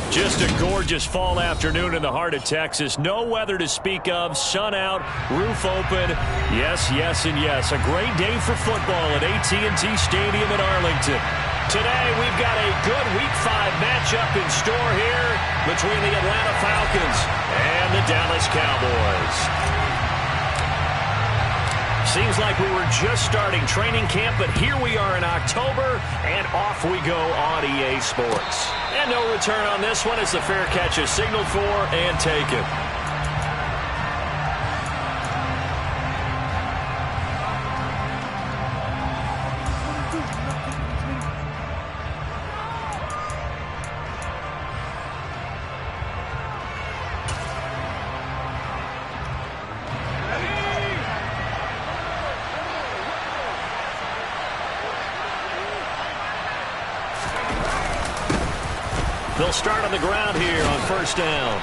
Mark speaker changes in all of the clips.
Speaker 1: Just a gorgeous fall afternoon in the heart of Texas. No weather to speak of. Sun out, roof open. Yes, yes, and yes. A great day for football at AT&T Stadium in Arlington. Today, we've got a good Week 5 matchup in store here between the Atlanta Falcons and the Dallas Cowboys. Seems like we were just starting training camp, but here we are in October, and off we go on EA Sports. And no return on this one as the fair catch is signaled for and taken. They'll start on the ground here on first down.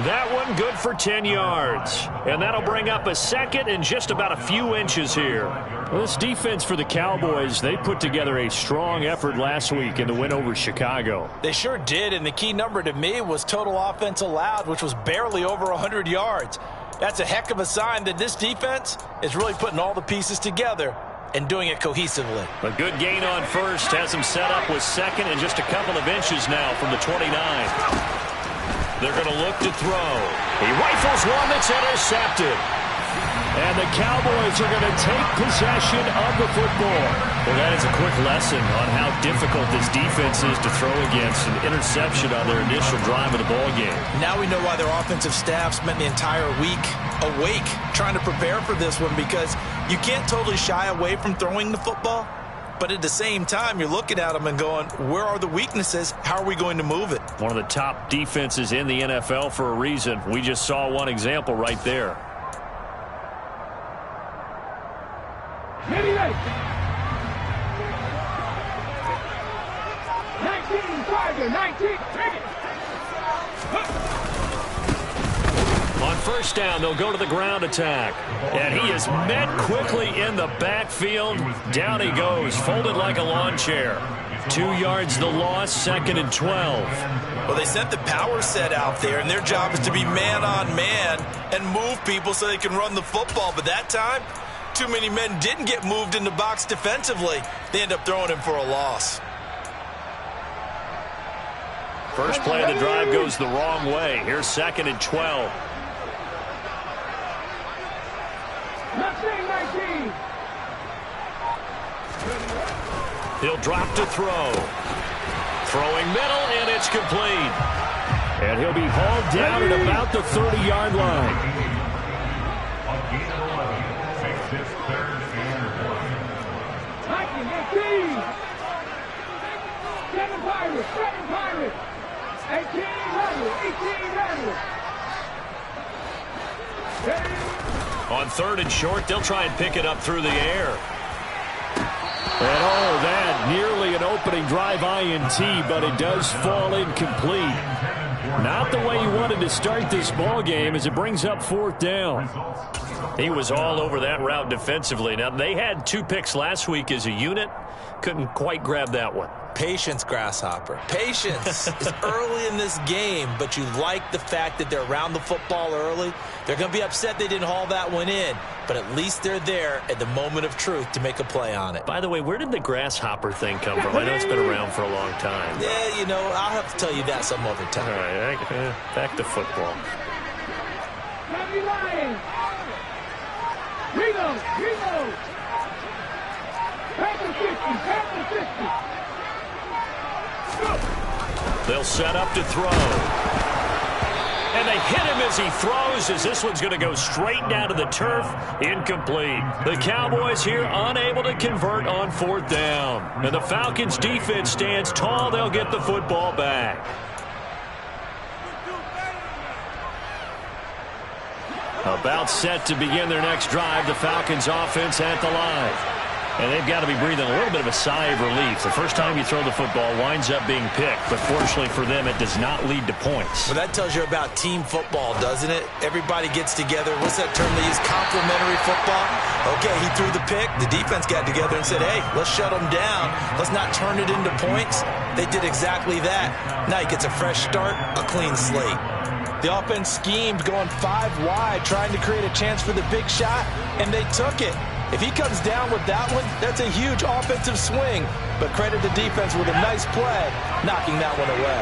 Speaker 1: That one good for 10 yards. And that'll bring up a second and just about a few inches here. Well, this defense for the Cowboys, they put together a strong effort last week in the win over Chicago.
Speaker 2: They sure did, and the key number to me was total offense allowed, which was barely over 100 yards. That's a heck of a sign that this defense is really putting all the pieces together and doing it cohesively.
Speaker 1: A good gain on first has him set up with second and just a couple of inches now from the 29. They're going to look to throw. He rifles one that's intercepted. And the Cowboys are going to take possession of the football. Well, that is a quick lesson on how difficult this defense is to throw against an interception on their initial drive of the ball game.
Speaker 2: Now we know why their offensive staff spent the entire week awake trying to prepare for this one, because you can't totally shy away from throwing the football, but at the same time you're looking at them and going, where are the weaknesses? How are we going to move it?
Speaker 1: One of the top defenses in the NFL for a reason. We just saw one example right there.
Speaker 3: 19, Tiger, 19, take it.
Speaker 1: On first down, they'll go to the ground attack. And he is met quickly in the backfield. Down he goes, folded like a lawn chair. 2 yards the loss, second and 12.
Speaker 2: Well, they sent the power set out there, and their job is to be man-on-man and move people so they can run the football. But that time, too many men didn't get moved in the box defensively. They end up throwing him for a loss.
Speaker 1: First play of the drive goes the wrong way. Here's second and 12.
Speaker 3: 19.
Speaker 1: He'll drop to throw. Throwing middle, and it's complete. And he'll be hauled down at about the 30-yard line.
Speaker 3: Seven Pirates. 18
Speaker 1: On third and short, they'll try and pick it up through the air. And oh, that nearly an opening drive INT, but it does fall incomplete. Not the way he wanted to start this ball game as it brings up fourth down. He was all over that route defensively. Now, they had 2 picks last week as a unit. Couldn't quite grab that one.
Speaker 2: Patience, Grasshopper. Patience is early in this game, but you like the fact that they're around the football early. They're going to be upset they didn't haul that one in, but at least they're there at the moment of truth to make a play on it.
Speaker 1: By the way, where did the grasshopper thing come from? I know it's been around for a long time.
Speaker 2: Yeah, you know, I'll have to tell you that some other time.
Speaker 1: All right, back to football.
Speaker 3: Happy Lions. Rego. Panther 50.
Speaker 1: They'll set up to throw. And they hit him as he throws, as this one's going to go straight down to the turf. Incomplete. The Cowboys here unable to convert on fourth down. And the Falcons defense stands tall. They'll get the football back. About set to begin their next drive. The Falcons offense at the line. And they've got to be breathing a little bit of a sigh of relief. The first time you throw the football winds up being picked, but fortunately for them, it does not lead to points.
Speaker 2: Well, that tells you about team football, doesn't it? Everybody gets together. What's that term they use? Complementary football? Okay, he threw the pick. The defense got together and said, hey, let's shut them down. Let's not turn it into points. They did exactly that. Now he gets a fresh start, a clean slate. The offense schemed, going 5 wide, trying to create a chance for the big shot, and they took it. If he comes down with that one, that's a huge offensive swing. But credit the defense with a nice play, knocking that one away.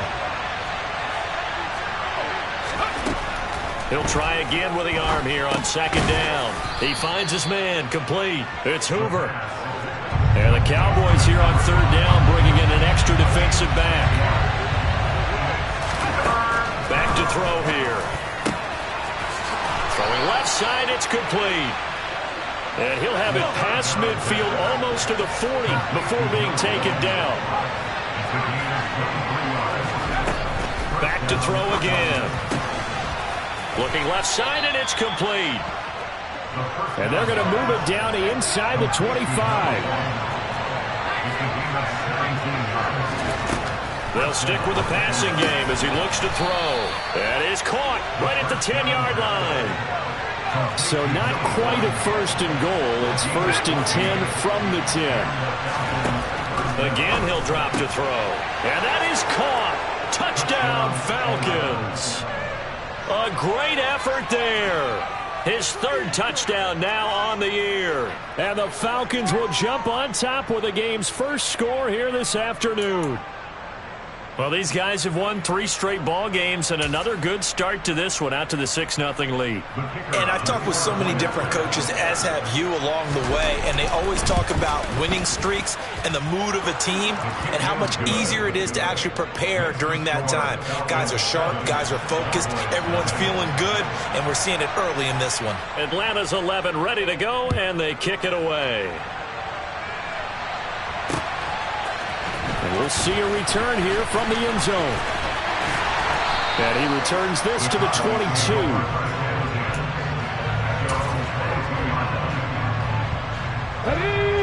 Speaker 1: He'll try again with the arm here on second down. He finds his man, complete. It's Hoover. And the Cowboys here on third down, bringing in an extra defensive back. Back to throw here. Throwing left side, it's complete. And he'll have it past midfield almost to the 40 before being taken down. Back to throw again. Looking left side, and it's complete. And they're going to move it down inside the 25. They'll stick with the passing game as he looks to throw. That is caught right at the 10-yard line. So not quite a first and goal. It's first and 10 from the 10. Again, he'll drop to throw. And that is caught. Touchdown, Falcons. A great effort there. His third touchdown now on the year. And the Falcons will jump on top with the game's first score here this afternoon. Well, these guys have won 3 straight ball games and another good start to this one, out to the 6-0 lead.
Speaker 2: And I've talked with so many different coaches, as have you, along the way, and they always talk about winning streaks and the mood of a team and how much easier it is to actually prepare during that time. Guys are sharp, guys are focused, everyone's feeling good, and we're seeing it early in this one.
Speaker 1: Atlanta's 11 ready to go, and they kick it away. And we'll see a return here from the end zone. And he returns this to the 22.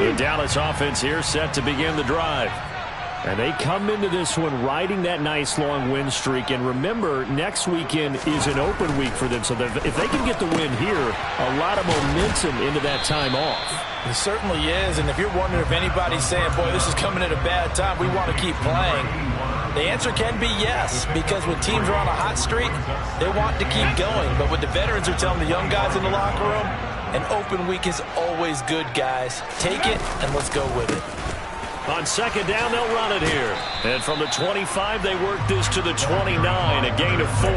Speaker 1: The Dallas offense here set to begin the drive. And they come into this one riding that nice long win streak. And remember, next weekend is an open week for them. So if they can get the win here, a lot of momentum into that time off.
Speaker 2: It certainly is, and if you're wondering if anybody's saying, boy, this is coming at a bad time, we want to keep playing, the answer can be yes, because when teams are on a hot streak, they want to keep going. But what the veterans are telling the young guys in the locker room, an open week is always good, guys. Take it, and let's go with it.
Speaker 1: On second down, they'll run it here. And from the 25, they work this to the 29, a gain of 4.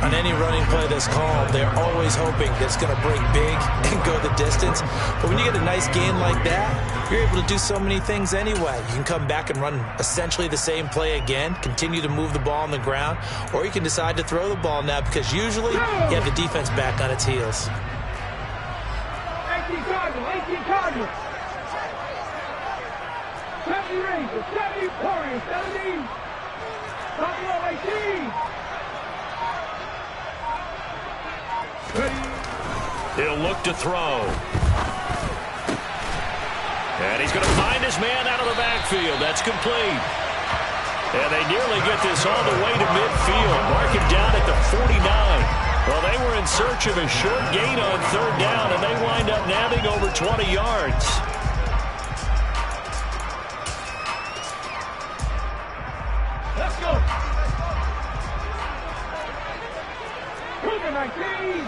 Speaker 2: On any running play that's called, they're always hoping that it's going to break big and go the distance. But when you get a nice gain like that, you're able to do so many things anyway. You can come back and run essentially the same play again, continue to move the ball on the ground, or you can decide to throw the ball now because usually you have the defense back on its heels.
Speaker 3: 18 Cardinals. 70 Rangers, 70 Warriors, 70 Buffalo 18.
Speaker 1: He'll look to throw. And he's going to find his man out of the backfield. That's complete. And they nearly get this all the way to midfield. Mark it down at the 49. Well, they were in search of a short gain on third down, and they wind up nabbing over 20 yards.
Speaker 3: Let's go. 19.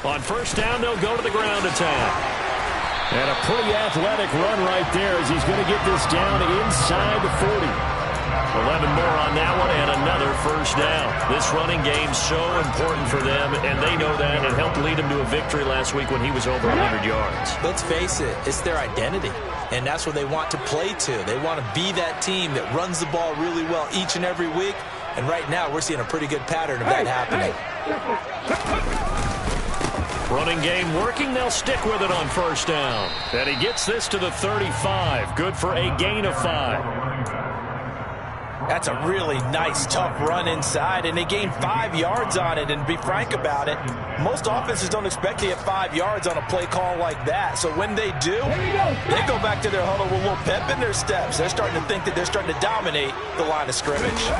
Speaker 1: On first down, they'll go to the ground attack. And a pretty athletic run right there as he's going to get this down inside the 40. 11 more on that one and another first down. This running game's so important for them, and they know that. It helped lead them to a victory last week when he was over 100 yards.
Speaker 2: Let's face it, it's their identity, and that's what they want to play to. They want to be that team that runs the ball really well each and every week, and right now we're seeing a pretty good pattern of that happening.
Speaker 1: Running game working, they'll stick with it on first down. And he gets this to the 35. Good for a gain of 5.
Speaker 2: That's a really nice, tough run inside, and they gained 5 yards on it. And to be frank about it, most offenses don't expect to get 5 yards on a play call like that. So when they do, they go back to their huddle with a little pep in their steps. They're starting to think that they're starting to dominate the line of scrimmage.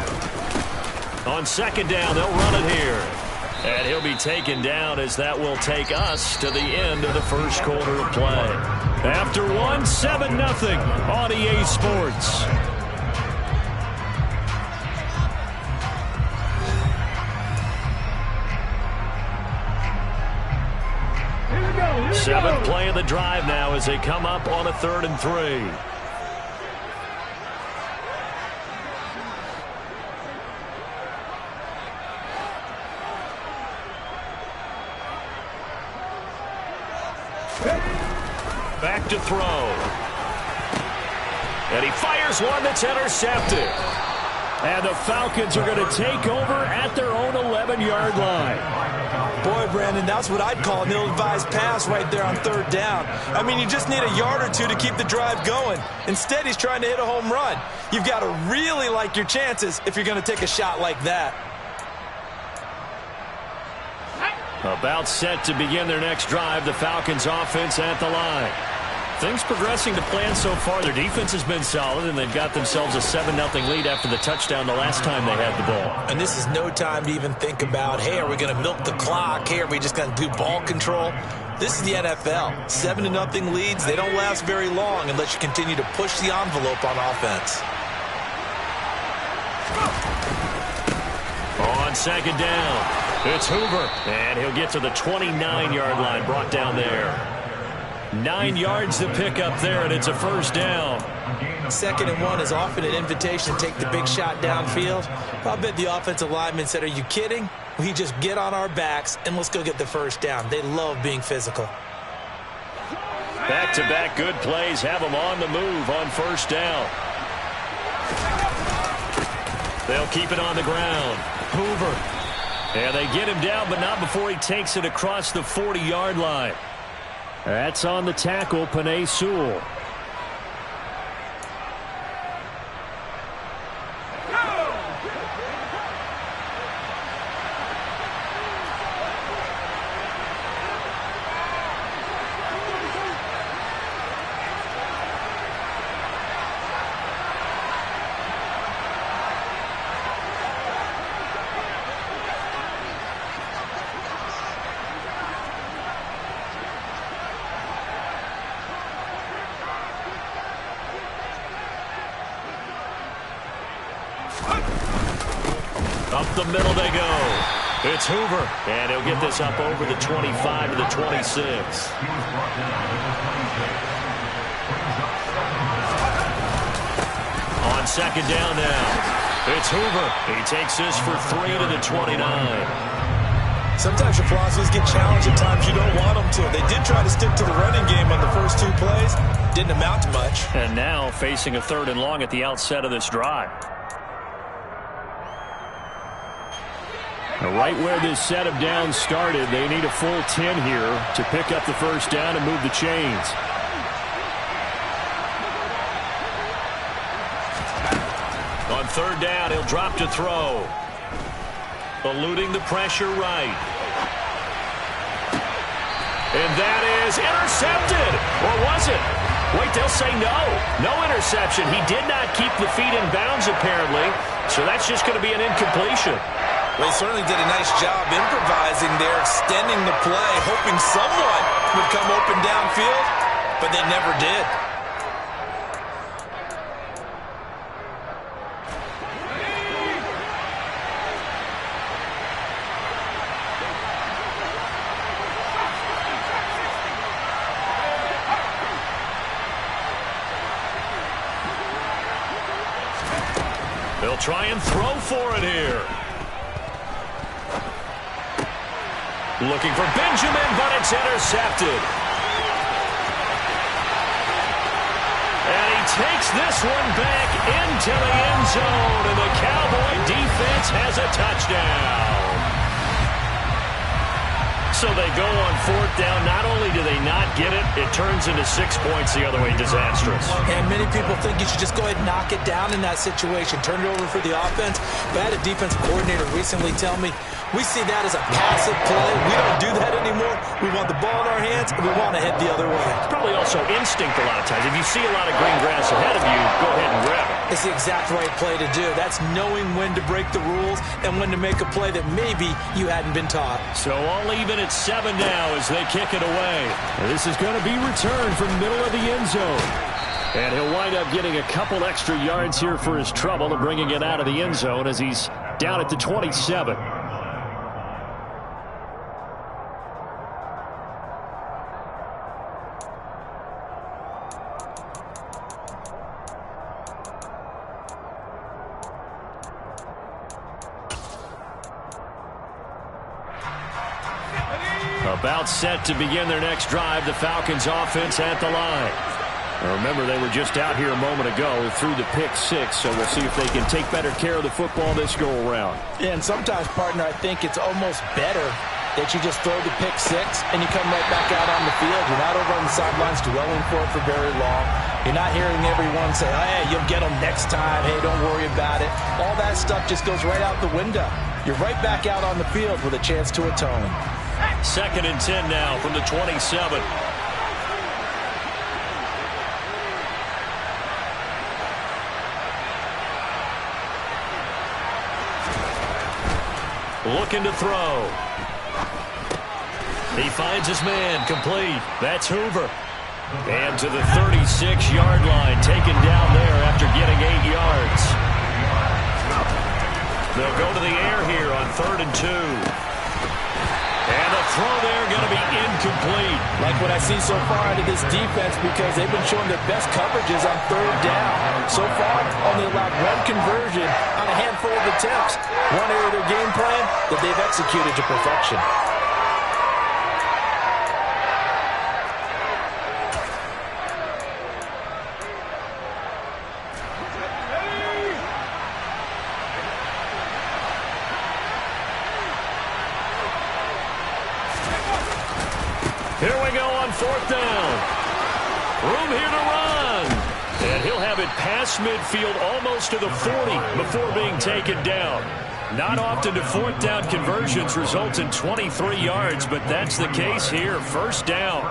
Speaker 1: On second down, they'll run it here. And he'll be taken down as that will take us to the end of the first quarter of play. After one, 7-0 on EA Sports. Seventh play of the drive now as they come up on a 3rd and 3. Back to throw. And he fires one that's intercepted. And the Falcons are going to take over at their own 11-yard line.
Speaker 2: Boy, Brandon, that's what I'd call an ill-advised pass right there on 3rd down. I mean, you just need a yard or two to keep the drive going. Instead, he's trying to hit a home run. You've got to really like your chances if you're going to take a shot like that.
Speaker 1: About set to begin their next drive, the Falcons offense at the line. Things progressing to plan so far. Their defense has been solid, and they've got themselves a 7-0 lead after the touchdown the last time they had the ball.
Speaker 2: And this is no time to even think about, hey, are we going to milk the clock? Hey, are we just going to do ball control? This is the NFL. 7-0 leads, they don't last very long unless you continue to push the envelope on offense.
Speaker 1: On second down, it's Hoover, and he'll get to the 29-yard line, brought down there. 9 yards to pick up there, and it's a 1st down.
Speaker 2: 2nd and 1 is often an invitation to take the big shot downfield. I'll bet the offensive lineman said, are you kidding? We just get on our backs, and let's go get the 1st down. They love being physical.
Speaker 1: Back-to-back good plays have them on the move on 1st down. They'll keep it on the ground. Hoover. And they get him down, but not before he takes it across the 40-yard line. That's on the tackle, Penei Sewell. Up the middle they go. It's Hoover, and he'll get this up over the 25 to the 26. On second down now, it's Hoover. He takes this for 3 to the 29.
Speaker 2: Sometimes your philosophies get challenged at times you don't want them to. They did try to stick to the running game on the first 2 plays. Didn't amount to much.
Speaker 1: And now facing a 3rd and long at the outset of this drive. Right where this set of downs started, they need a full 10 here to pick up the 1st down and move the chains. On 3rd down, he'll drop to throw. Eluding the pressure right. And that is intercepted. Or was it? Wait, they'll say no. No interception. He did not keep the feet in bounds, apparently. So that's just going to be an incompletion.
Speaker 2: Well, he certainly did a nice job improvising there, extending the play, hoping someone would come open downfield, but they never did.
Speaker 1: They'll try and throw for it here. Looking for Benjamin, but it's intercepted. And he takes this one back into the end zone, and the Cowboy defense has a touchdown. So they go on fourth down. Not only do they not get it, it turns into 6 points the other way. Disastrous.
Speaker 2: And many people think you should just go ahead and knock it down in that situation. Turn it over for the offense. But I had a defensive coordinator recently tell me, we see that as a passive play. We don't do that anymore. We want the ball in our hands, and we want to head the other way.
Speaker 1: It's probably also instinct a lot of times. If you see a lot of green grass ahead of you, go ahead and grab it.
Speaker 2: It's the exact right play to do. That's knowing when to break the rules and when to make a play that maybe you hadn't been taught.
Speaker 1: So all even at 7 now as they kick it away. This is going to be returned from middle of the end zone. And he'll wind up getting a couple extra yards here for his trouble and bringing it out of the end zone as he's down at the 27. About set to begin their next drive. The Falcons offense at the line. Now remember, they were just out here a moment ago through the pick 6, so we'll see if they can take better care of the football this go around.
Speaker 2: Yeah, and sometimes, partner, I think it's almost better that you just throw the pick 6 and you come right back out on the field. You're not over on the sidelines dwelling for it for very long. You're not hearing everyone say, oh, hey, you'll get them next time. Hey, don't worry about it. All that stuff just goes right out the window. You're right back out on the field with a chance to atone.
Speaker 1: 2nd and 10 now from the 27. Looking to throw. He finds his man, complete. That's Hoover. And to the 36-yard line, taken down there after getting 8 yards. They'll go to the air here on 3rd and 2. And the throw there going to be incomplete.
Speaker 2: Like what I see so far out of this defense, because they've been showing their best coverages on 3rd down. So far, only allowed 1 conversion on a handful of attempts. One area of their game plan that they've executed to perfection.
Speaker 1: Here we go on 4th down. Room here to run. And he'll have it past midfield almost to the 40 before being taken down. Not often do 4th down conversions result in 23 yards, but that's the case here. 1st down.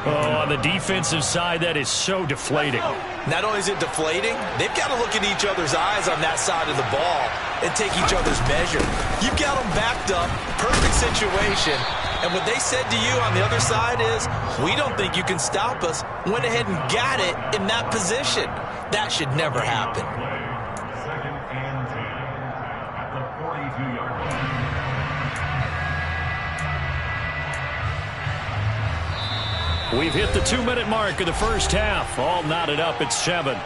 Speaker 1: Oh, on the defensive side, that is so deflating.
Speaker 2: Not only is it deflating, they've got to look in each other's eyes on that side of the ball and take each other's measure. You've got them backed up, perfect situation. And what they said to you on the other side is, we don't think you can stop us. Went ahead and got it in that position. That should never happen.
Speaker 3: 2nd and 10 at the 42-yard line.
Speaker 1: We've hit the 2-minute mark of the first half. All knotted up at 7.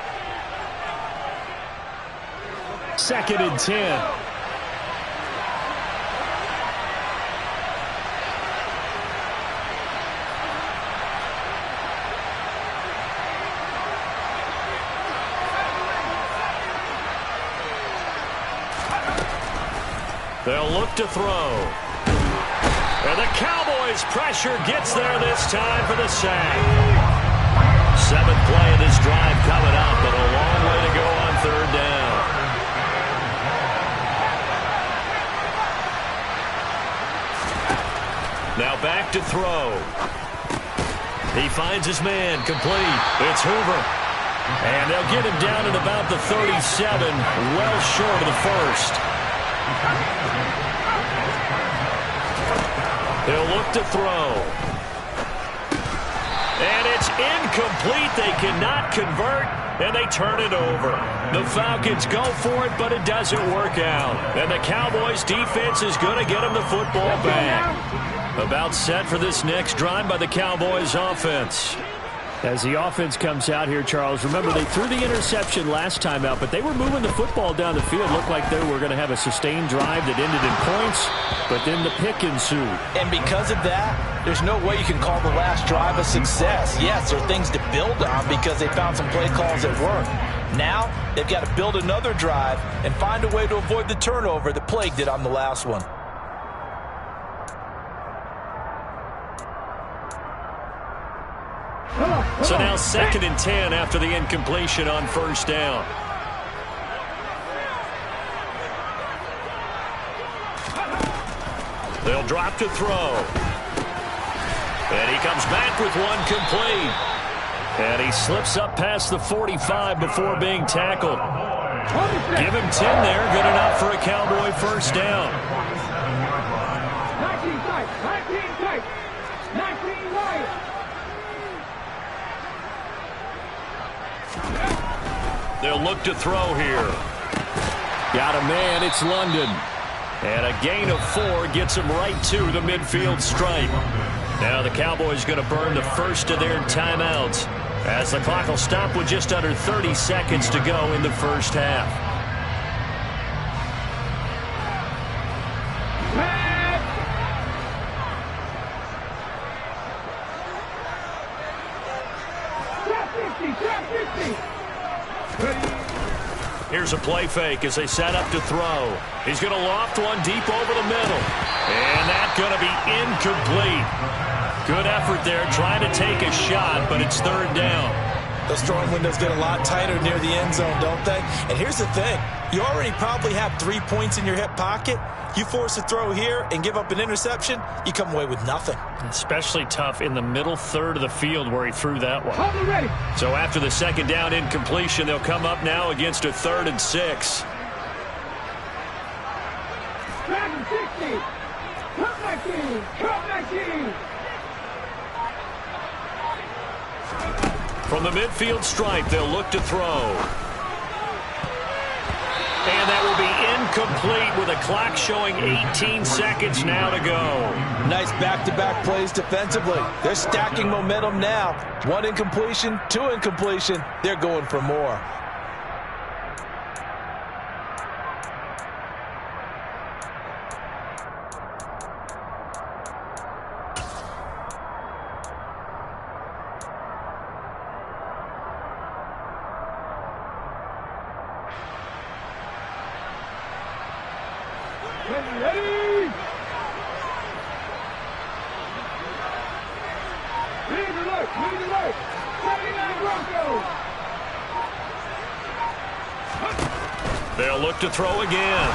Speaker 1: 2nd and 10. They'll look to throw. And the Cowboys' pressure gets there this time for the sack. 7th play of this drive coming up, but a long way to go on 3rd down. Now back to throw. He finds his man, complete. It's Hoover. And they'll get him down at about the 37, well short of the 1st. They'll look to throw. And it's incomplete. They cannot convert, and they turn it over. The Falcons go for it, but it doesn't work out. And the Cowboys' defense is going to get them the football back. About set for this next drive by the Cowboys' offense. As the offense comes out here, Charles, remember they threw the interception last time out, but they were moving the football down the field. Looked like they were going to have a sustained drive that ended in points, but then the pick ensued.
Speaker 2: And because of that, there's no way you can call the last drive a success. Yes, there are things to build on because they found some play calls that work. Now, they've got to build another drive and find a way to avoid the turnover that plagued it on the last one.
Speaker 1: So now 2nd and 10 after the incompletion on first down. They'll drop to throw. And he comes back with one complete. And he slips up past the 45 before being tackled. Give him 10 there. Good enough for a Cowboy first down.
Speaker 4: 19 tight. 19 tight. 19 right.
Speaker 1: They'll look to throw here. Got a man. It's London. And a gain of 4 gets him right to the midfield stripe. Now the Cowboys going to burn the first of their timeouts as the clock will stop with just under 30 seconds to go in the first half. Here's a play fake as they set up to throw. He's going to loft one deep over the middle. And that's going to be incomplete. Good effort there trying to take a shot, but it's 3rd down.
Speaker 2: Those throwing windows get a lot tighter near the end zone, don't they? And here's the thing. You already probably have 3 points in your hip pocket. You force a throw here and give up an interception, you come away with nothing.
Speaker 1: Especially tough in the middle third of the field where he threw that one.
Speaker 4: Ready.
Speaker 1: So after the 2nd down incompletion, they'll come up now against a 3rd and 6.
Speaker 4: Back and 60. Come 19. Come 19.
Speaker 1: From the midfield stripe, they'll look to throw. And that will be incomplete with a clock showing 18 seconds now to go.
Speaker 2: Nice back-to-back plays defensively. They're stacking momentum now. 1 incompletion, 2 incompletion. They're going for more.
Speaker 4: Ready. Lead the right. 79 Broncos.
Speaker 1: They'll look to throw again.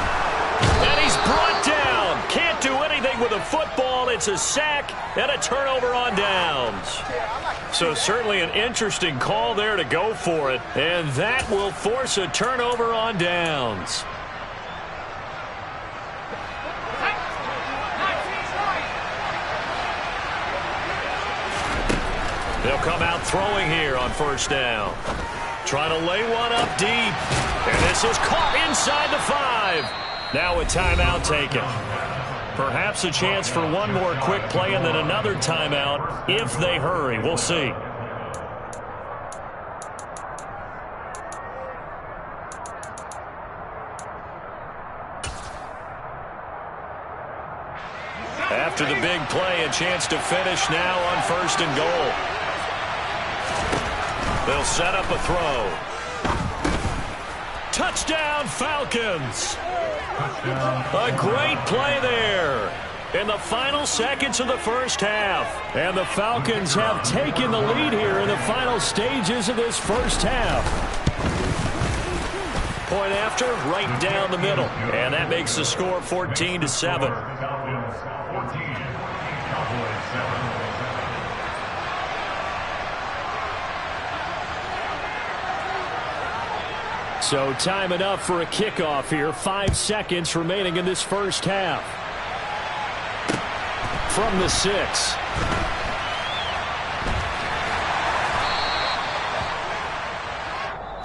Speaker 1: And he's brought down. Can't do anything with a football. It's a sack and a turnover on downs. So certainly an interesting call there to go for it. And that will force a turnover on downs. They'll come out throwing here on first down. Trying to lay one up deep. And this is caught inside the 5. Now a timeout taken. Perhaps a chance for one more quick play and then another timeout if they hurry. We'll see. After the big play, a chance to finish now on 1st and goal. They'll set up a throw. Touchdown, Falcons. A great play there in the final seconds of the first half. And the Falcons have taken the lead here in the final stages of this first half. Point after, right down the middle. And that makes the score 14-7. So time enough for a kickoff here. 5 seconds remaining in this first half. From the 6.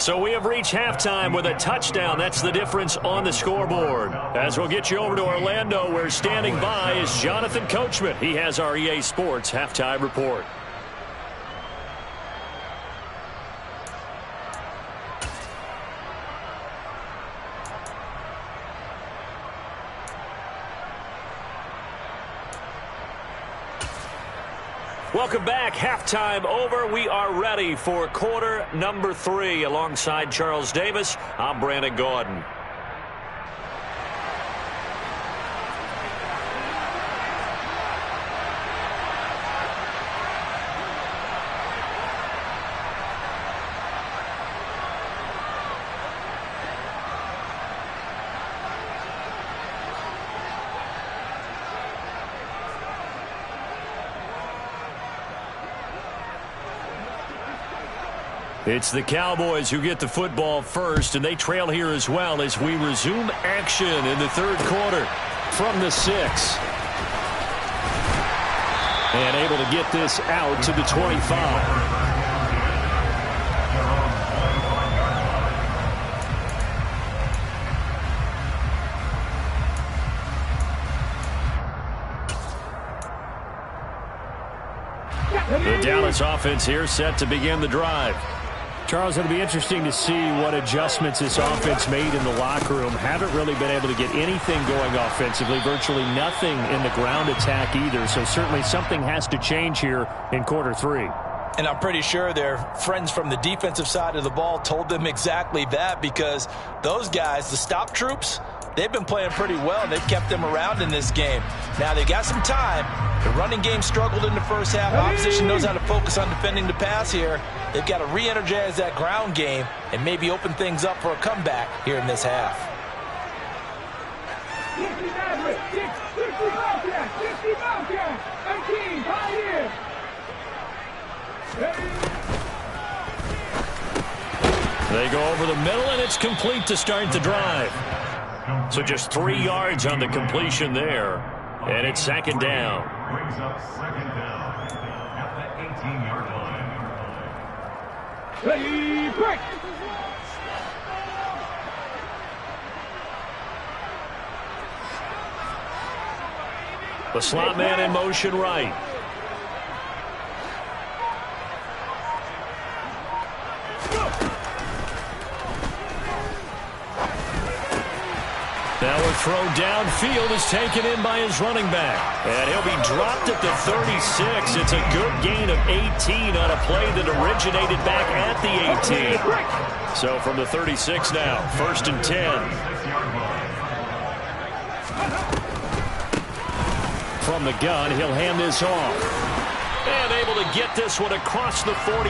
Speaker 1: So we have reached halftime with a touchdown. That's the difference on the scoreboard. As we'll get you over to Orlando, where standing by is Jonathan Coachman. He has our EA Sports halftime report. Welcome back. Halftime over. We are ready for quarter number 3. Alongside Charles Davis, I'm Brandon Gaudin. It's the Cowboys who get the football first, and they trail here as well as we resume action in the third quarter from the 6. And able to get this out to the 25. The Dallas offense here set to begin the drive.
Speaker 5: Charles, it'll be interesting to see what adjustments this offense made in the locker room. Haven't really been able to get anything going offensively, virtually nothing in the ground attack either. So certainly something has to change here in quarter 3.
Speaker 2: And I'm pretty sure their friends from the defensive side of the ball told them exactly that, because those guys, the stop troops, they've been playing pretty well. They've kept them around in this game. Now they've got some time. The running game struggled in the first half. Opposition knows how to focus on defending the pass here. They've got to re-energize that ground game and maybe open things up for a comeback here in this half.
Speaker 4: 60 Maverick, 60 Bobcat, 60 Bobcat, 18 Pioneer.
Speaker 1: They go over the middle, and it's complete to start the drive. So just 3 yards on the completion there. And it's second down.
Speaker 3: Brings up second down at the 18-yard line.
Speaker 4: Ready, break.
Speaker 1: The slot man in motion right. Now a throw downfield is taken in by his running back. And he'll be dropped at the 36. It's a good gain of 18 on a play that originated back at the 18. So from the 36 now, 1st and 10. From the gun, he'll hand this off. And able to get this one across the 45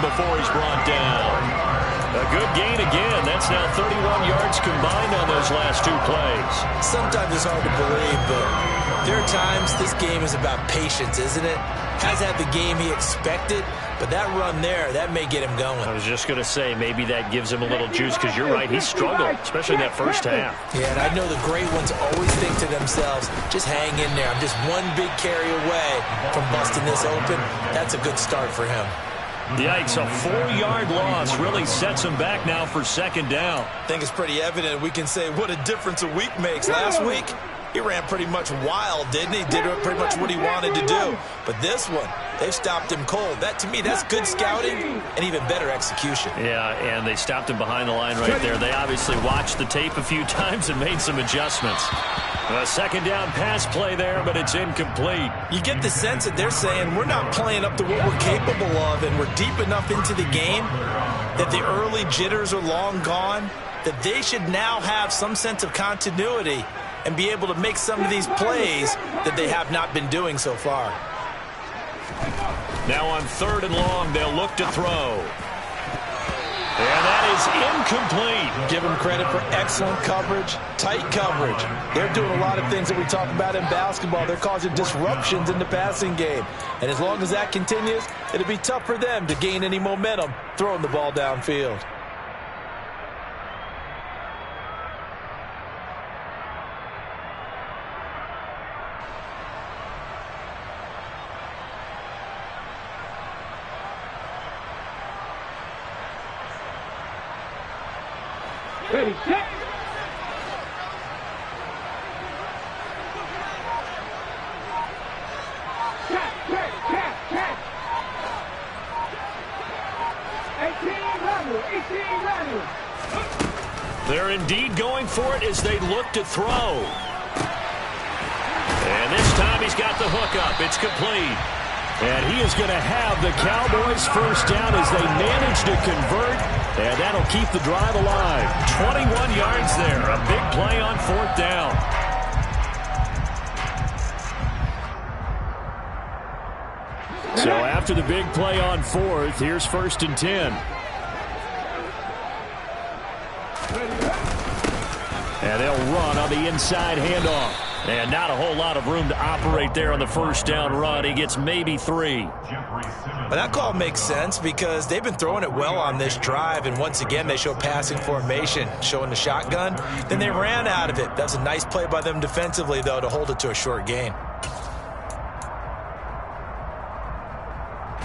Speaker 1: before he's brought down. A good gain again. That's now 31 yards combined on those last 2 plays.
Speaker 2: Sometimes it's hard to believe, but there are times this game is about patience, isn't it? Has had the game he expected, but that run there, that may get him going.
Speaker 1: I was just going to say, maybe that gives him a little juice, because you're right, he struggled, especially in that first half.
Speaker 2: Yeah, and I know the great ones always think to themselves, just hang in there. I'm just one big carry away from busting this open. That's a good start for him.
Speaker 1: Yikes, a 4-yard loss really sets him back now for second down.
Speaker 2: I think it's pretty evident. We can say what a difference a week makes. Last week, he ran pretty much wild, didn't he? Did pretty much what he wanted to do. But this one, they stopped him cold. That, to me, that's good scouting and even better execution.
Speaker 1: Yeah, and they stopped him behind the line right there. They obviously watched the tape a few times and made some adjustments. A second down pass play there, but it's incomplete.
Speaker 2: You get the sense that they're saying we're not playing up to what we're capable of, and we're deep enough into the game that the early jitters are long gone, that they should now have some sense of continuity and be able to make some of these plays that they have not been doing so far.
Speaker 1: Now on 3rd and long, they'll look to throw. And that is incomplete.
Speaker 2: Give them credit for excellent coverage, tight coverage. They're doing a lot of things that we talk about in basketball. They're causing disruptions in the passing game. And as long as that continues, it'll be tough for them to gain any momentum throwing the ball downfield.
Speaker 4: Ready, set. Catch. 18 running.
Speaker 1: They're indeed going for it as they look to throw. And this time he's got the hook up. It's complete. And he is going to have the Cowboys first down as they manage to convert. And that'll keep the drive alive. 21 yards there. A big play on 4th down. So after the big play on 4th, here's 1st and 10. And they'll run on the inside handoff. And not a whole lot of room to operate there on the first down run. He gets maybe 3.
Speaker 2: But that call makes sense because they've been throwing it well on this drive, and once again they show passing formation, showing the shotgun. Then they ran out of it. That's a nice play by them defensively, though, to hold it to a short gain.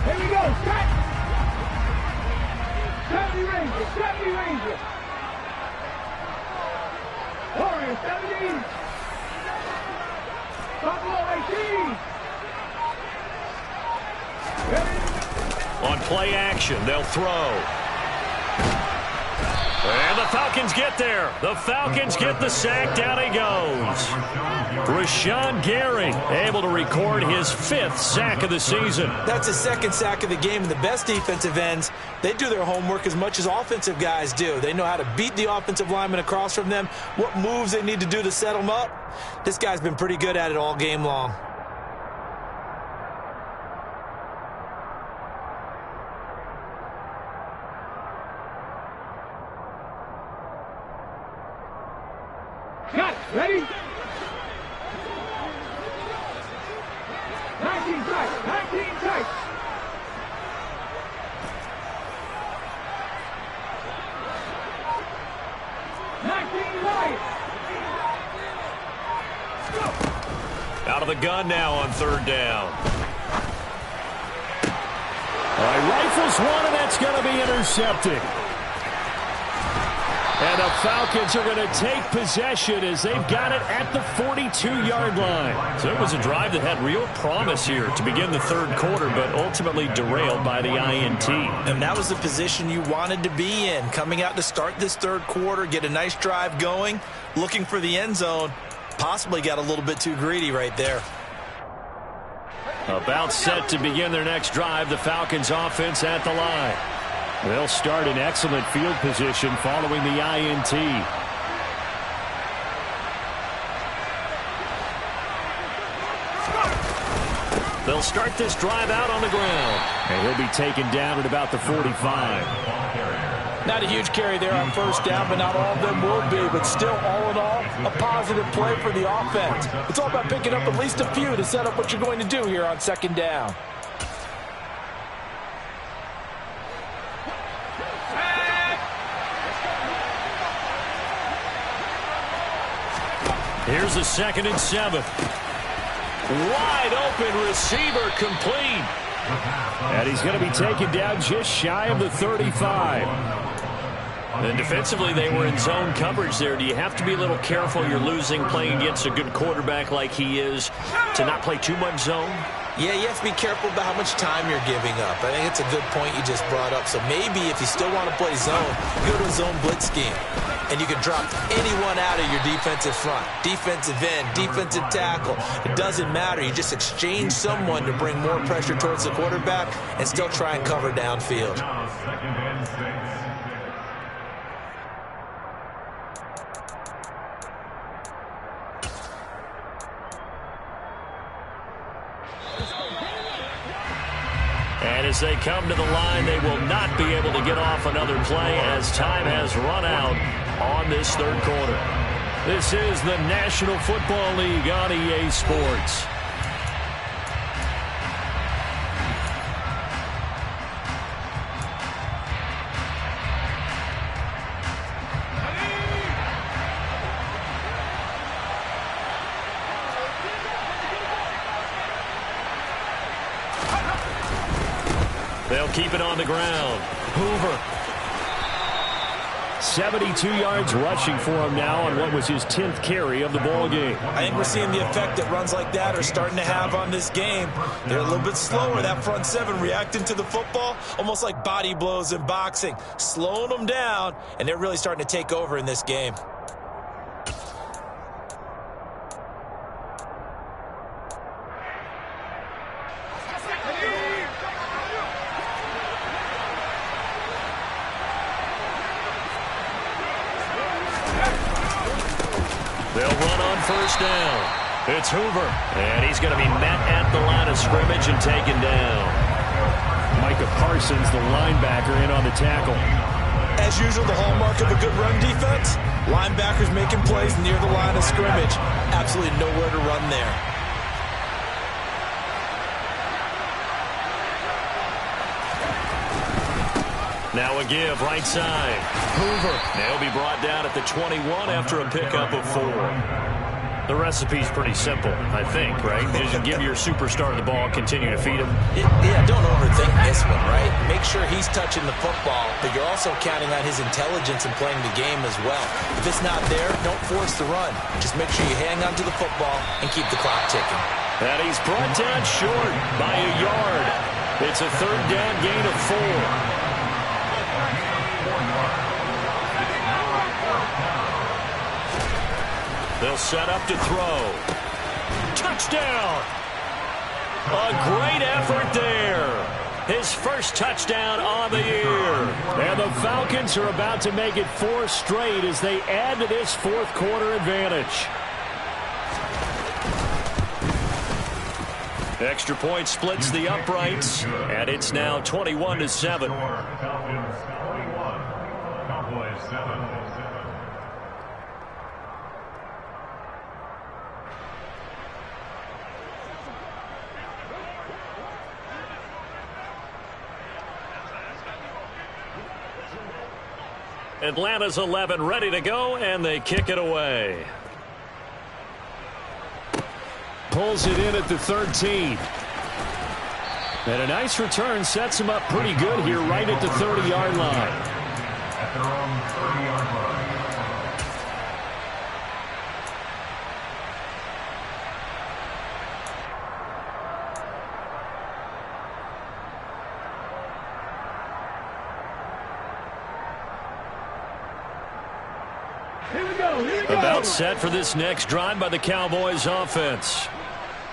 Speaker 4: Here we go, set! 70 Rangers, 70 Rangers! Warriors, 70! Buffalo 18!
Speaker 1: On play action, they'll throw. And the Falcons get there. The Falcons get the sack. Down he goes. Rashawn Gary able to record his 5th sack of the season.
Speaker 2: That's his 2nd sack of the game, and the best defensive ends, they do their homework as much as offensive guys do. They know how to beat the offensive lineman across from them, what moves they need to do to set them up. This guy's been pretty good at it all game long.
Speaker 4: Got it. Ready? 19 tight. 19 tight.
Speaker 1: Out of the gun now on 3rd down.
Speaker 5: All right, rifles one, and that's going to be intercepted. And the Falcons are going to take possession as they've got it at the 42-yard line.
Speaker 1: So it was a drive that had real promise here to begin the 3rd quarter, but ultimately derailed by the INT.
Speaker 2: And that was the position you wanted to be in, coming out to start this 3rd quarter, get a nice drive going, looking for the end zone. Possibly got a little bit too greedy right there.
Speaker 1: About set to begin their next drive, the Falcons offense at the line.
Speaker 5: They'll start in excellent field position following the INT.
Speaker 1: They'll start this drive out on the ground.
Speaker 5: And he'll be taken down at about the 45.
Speaker 2: Not a huge carry there on 1st down, but not all of them will be. But still, all in all, a positive play for the offense. It's all about picking up at least a few to set up what you're going to do here on 2nd down.
Speaker 1: Here's a 2nd and 7. Wide open receiver complete.
Speaker 5: And he's going to be taken down just shy of the 35.
Speaker 1: And defensively, they were in zone coverage there. Do you have to be a little careful? You're losing playing against a good quarterback like he is to not play too much zone?
Speaker 2: Yeah, you have to be careful about how much time you're giving up. I think it's a good point you just brought up. So maybe if you still want to play zone, go to a zone blitz scheme. And you can drop anyone out of your defensive front, defensive end, defensive tackle. It doesn't matter. You just exchange someone to bring more pressure towards the quarterback and still try and cover downfield.
Speaker 1: And as they come to the line, they will not be able to get off another play as time has run out on this 3rd quarter. This is the National Football League on EA Sports. They'll keep it on the ground. Hoover.
Speaker 5: 72 yards rushing for him now on what was his 10th carry of the ball game.
Speaker 2: I think we're seeing the effect that runs like that are starting to have on this game. They're a little bit slower, that front 7 reacting to the football, almost like body blows in boxing, slowing them down, and they're really starting to take over in this game.
Speaker 1: They'll run on 1st down. It's Hoover, and he's going to be met at the line of scrimmage and taken down.
Speaker 5: Micah Parsons, the linebacker, in on the tackle.
Speaker 2: As usual, the hallmark of a good run defense, linebackers making plays near the line of scrimmage. Absolutely nowhere to run there.
Speaker 1: Now a give, right side. Hoover. They'll be brought down at the 21 after a pickup of 4. The recipe's pretty simple, I think, right? Just give your superstar the ball, continue to feed him.
Speaker 2: Yeah, don't overthink this one, right? Make sure he's touching the football, but you're also counting on his intelligence in playing the game as well. If it's not there, don't force the run. Just make sure you hang on to the football and keep the clock ticking.
Speaker 1: And he's brought down short by a yard. It's a third down gain of 4. They'll set up to throw. Touchdown! A great effort there. His first touchdown on the year. And the Falcons are about to make it 4 straight as they add to this fourth quarter advantage. Extra point splits the uprights, and it's now 21-7.
Speaker 3: Falcons 21, Cowboys 7.
Speaker 1: Atlanta's 11 ready to go, and they kick it away.
Speaker 5: Pulls it in at the 13. And a nice return sets him up pretty good here right at the 30-yard line.
Speaker 3: At their own 30-yard line.
Speaker 1: About set for this next drive by the Cowboys offense.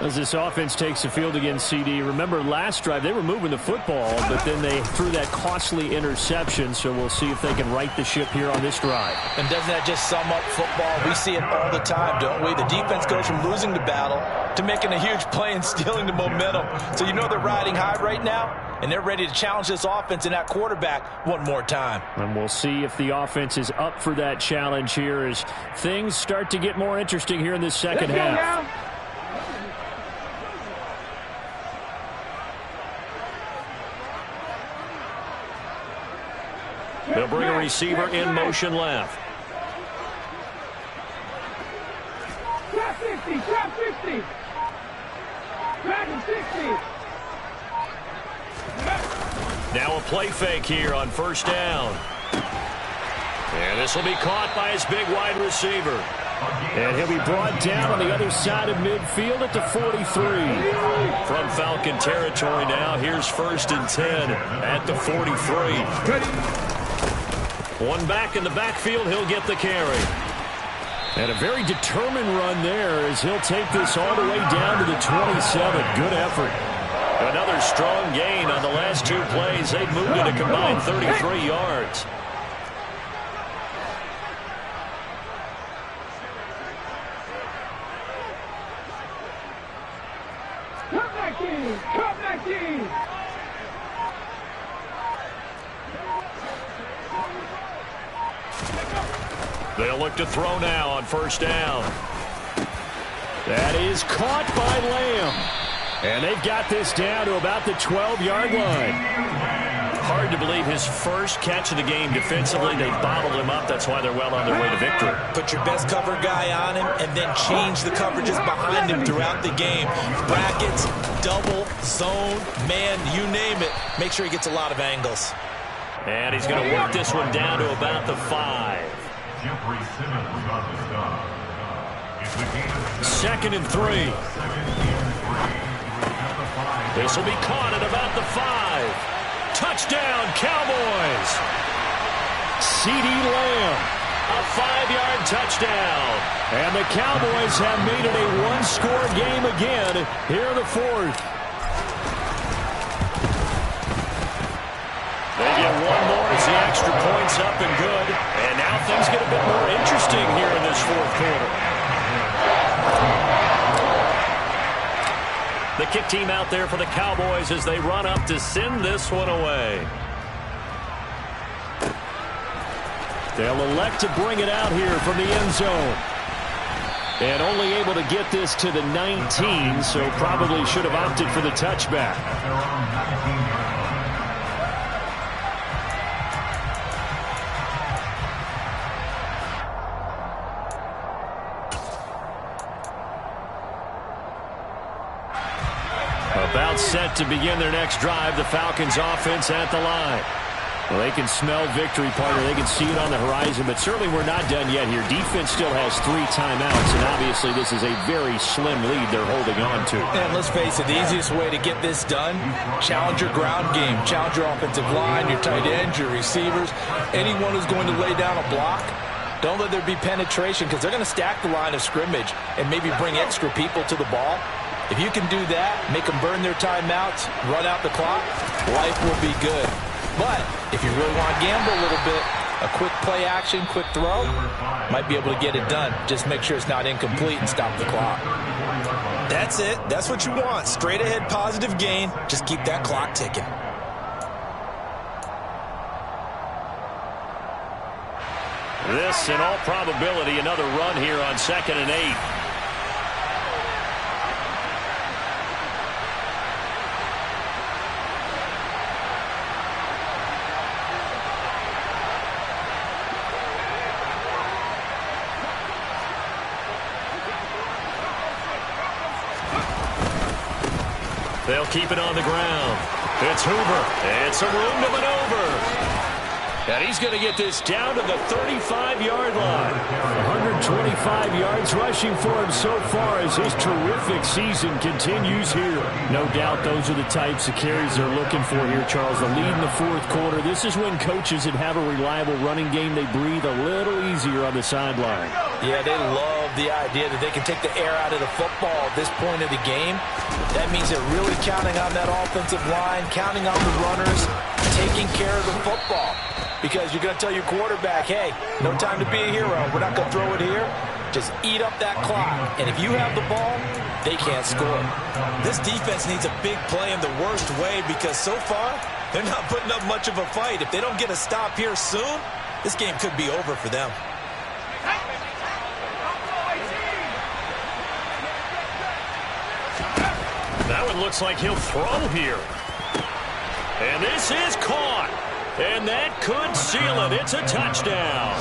Speaker 5: As this offense takes the field against CD, remember last drive they were moving the football, but then they threw that costly interception, so we'll see if they can right the ship here on this drive.
Speaker 2: And doesn't that just sum up football? We see it all the time, don't we? The defense goes from losing the battle to making a huge play and stealing the momentum. So you know they're riding high right now, and they're ready to challenge this offense and that quarterback one more time.
Speaker 5: And we'll see if the offense is up for that challenge here as things start to get more interesting here in this second half.
Speaker 1: They'll bring a receiver in motion left.
Speaker 4: Trap 50, trap 50. Trap 60.
Speaker 1: Now a play fake here on first down. And this will be caught by his big wide receiver.
Speaker 5: And he'll be brought down on the other side of midfield at the 43.
Speaker 1: From Falcon territory now, here's 1st and 10 at the 43. One back in the backfield, he'll get the carry.
Speaker 5: And a very determined run there as he'll take this all the way down to the 27. Good effort.
Speaker 1: Another strong gain on the last 2 plays. They've moved it a combined 33 yards.
Speaker 4: Come back in, come back in.
Speaker 1: They'll look to throw now on first down.
Speaker 5: That is caught by Lamb. And they've got this down to about the 12-yard line.
Speaker 1: Hard to believe his first catch of the game defensively. They bottled him up. That's why they're well on their way to victory.
Speaker 2: Put your best cover guy on him and then change the coverages behind him throughout the game. Brackets, double, zone, man, you name it. Make sure he gets a lot of angles.
Speaker 1: And he's going to work this one down to about the 5.
Speaker 3: Jeffrey Simmons on the stop. It's the game.
Speaker 1: 2nd and 3. This will be caught at about the 5. Touchdown, Cowboys.
Speaker 5: CeeDee Lamb.
Speaker 1: A 5-yard touchdown.
Speaker 5: And the Cowboys have made it a one-score game again here in the 4th.
Speaker 1: They get one more as the extra point's up and good. And now things get a bit more interesting here in this 4th quarter. The kick team out there for the Cowboys as they run up to send this one away. They'll elect to bring it out here from the end zone. And only able to get this to the 19, so probably should have opted for the touchback. About set to begin their next drive, the Falcons offense at the line. Well, they can smell victory, partner. They can see it on the horizon, but certainly we're not done yet here. Defense still has 3 timeouts, and obviously this is a very slim lead they're holding on to.
Speaker 2: And let's face it, the easiest way to get this done, challenge your ground game. Challenge your offensive line, your tight ends, your receivers, anyone who's going to lay down a block. Don't let there be penetration because they're going to stack the line of scrimmage and maybe bring extra people to the ball. If you can do that, make them burn their timeouts, run out the clock, life will be good. But if you really want to gamble a little bit, a quick play action, quick throw, might be able to get it done. Just make sure it's not incomplete and stop the clock. That's it. That's what you want. Straight ahead positive gain. Just keep that clock ticking.
Speaker 1: This, in all probability, another run here on 2nd and 8. They'll keep it on the ground. It's Hoover. It's a room to maneuver. And he's going to get this down to the 35-yard line. 125 yards rushing for him so far as his terrific season continues here. No doubt those are the types of carries they're looking for here, Charles. The lead in the 4th quarter. This is when coaches that have a reliable running game, they breathe a little easier on the sideline.
Speaker 2: Yeah, they love the idea that they can take the air out of the football at this point of the game. That means they're really counting on that offensive line, counting on the runners, taking care of the football. Because you're going to tell your quarterback, hey, no time to be a hero. We're not going to throw it here. Just eat up that clock. And if you have the ball, they can't score. This defense needs a big play in the worst way because so far, they're not putting up much of a fight. If they don't get a stop here soon, this game could be over for them.
Speaker 1: That one looks like he'll throw here. And this is caught. And that could seal it. It's a touchdown.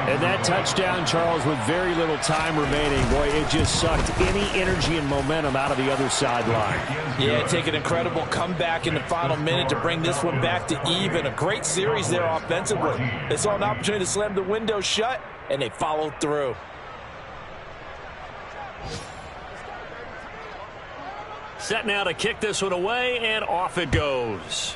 Speaker 1: And that touchdown, Charles, with very little time remaining, boy, it just sucked any energy and momentum out of the other sideline.
Speaker 2: Yeah, take an incredible comeback in the final minute to bring this one back to even. A great series there offensively. They saw an opportunity to slam the window shut, and they followed through.
Speaker 1: Set now to kick this one away, and off it goes.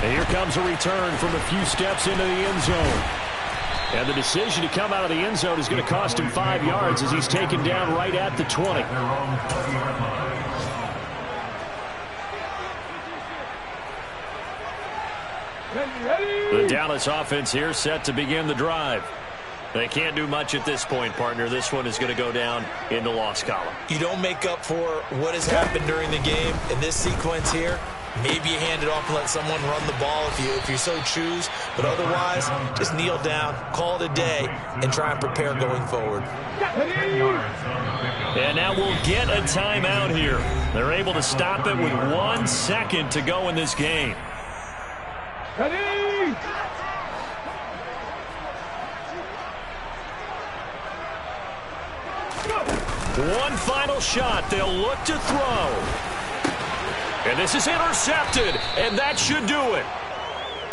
Speaker 1: And here comes a return from a few steps into the end zone. And the decision to come out of the end zone is going to cost him 5 yards as he's taken down right at the 20. The Dallas offense here set to begin the drive. They can't do much at this point, partner. This one is going to go down in the loss column.
Speaker 2: You don't make up for what has happened during the game in this sequence here. Maybe you hand it off and let someone run the ball if you so choose. But otherwise, just kneel down, call it a day, and try and prepare going forward.
Speaker 1: And now we'll get a timeout here. They're able to stop it with 1 second to go in this game. One final shot. They'll look to throw. And this is intercepted, and that should do it.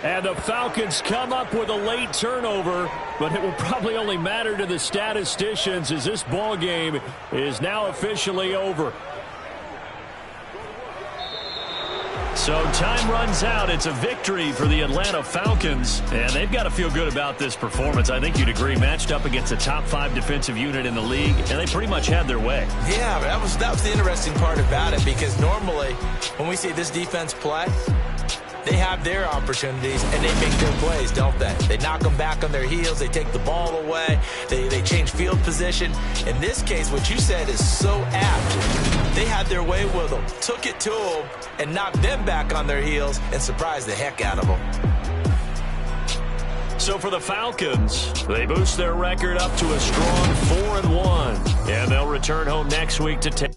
Speaker 1: And the Falcons come up with a late turnover, but it will probably only matter to the statisticians as this ball game is now officially over. So time runs out. It's a victory for the Atlanta Falcons, and they've got to feel good about this performance. I think you'd agree, matched up against a top 5 defensive unit in the league, and they pretty much had their way.
Speaker 2: Yeah, that was the interesting part about it, because normally when we see this defense play, they have their opportunities, and they make their plays, don't they? They knock them back on their heels. They take the ball away. They change field position. In this case, what you said is so apt. they had their way with them, took it to them, and knocked them back on their heels and surprised the heck out of them.
Speaker 1: So for the Falcons, they boost their record up to a strong 4-1, and they'll return home next week to take